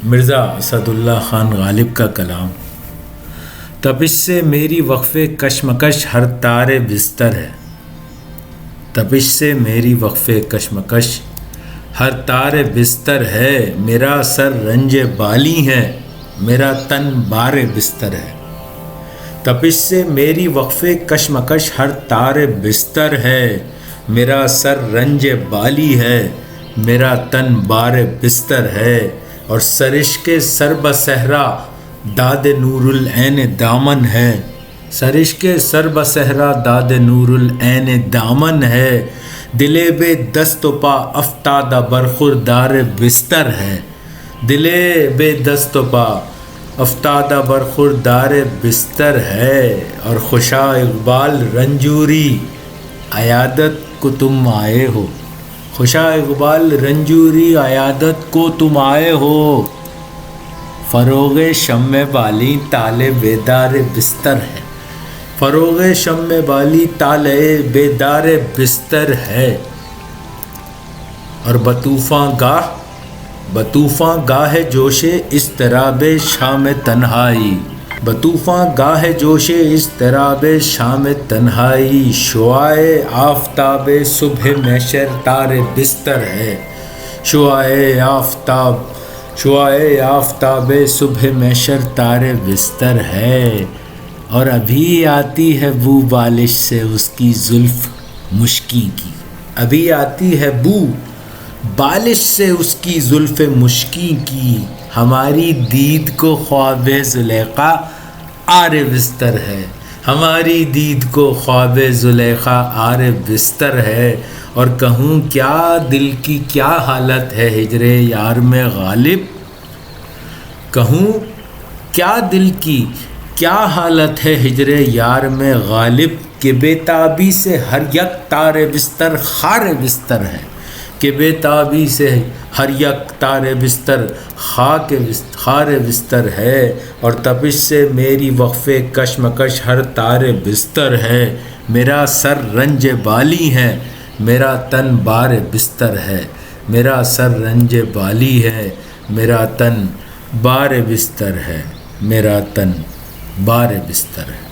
مرزا اسد اللہ خان غالب کا کلام۔ تپش سے میری وقف کشمکش ہر تار بستر ہے، تپش سے میری وقف کشمکش ہر تار بستر ہے، میرا سر رنج بالی ہے، میرا تن بار بستر ہے۔ تپش سے میری وقف کشمکش ہر تار بستر ہے، میرا سر رنج بالی ہے، میرا تن بار بستر ہے، اور سرش کے سر بصحرا داد نور العین دامن ہے، سرش کے سر بصحرا داد نور العین دامن ہے، دلے بے دست و پا افتادہ برخوردار بستر ہے، دلے بے دست و پا افتادہ برخوردار بستر ہے، اور خوشا اقبال رنجوری عیادت کو تم آئے ہو، خوشا اقبال رنجوری عیادت کو تم آئے ہو، فروغ شمع بالی طالع بیدار بستر ہے، فروغ شمع بالی طالع بیدار بستر ہے، اور بطوفاں گاہ جوش اضطراب شام تنہائی، بطوفاں گاہ جوش اضطراب شام تنہائی، شعاع آفتاب صبح محشر تار بستر ہے، شعاع آفتاب صبح محشر تار بستر ہے، اور ابھی آتی ہے بو بالش سے اس کی زلف مشکی کی، ابھی آتی ہے بو بالش سے اس کی زلف مشکی کی، ہماری دید کو خواب زلیخا آر بستر ہے، ہماری دید کو خواب زلیخا آر بستر ہے، اور کہوں کیا دل کی کیا حالت ہے ہجر یار میں غالب، کہوں کیا دل کی کیا حالت ہے ہجر یار میں غالب، کہ بے تابی سے ہر یک تار بستر خار بستر ہے، کہ بے تابی سے ہر یک تار بستر خار بستر ہے، اور تپش سے میری وقف کشمکش ہر تار بستر ہے، میرا سر رنج بالی ہے، میرا تن بار بستر ہے، میرا سر رنج بالی ہے، میرا تن بار بستر ہے، میرا تن بار بستر ہے۔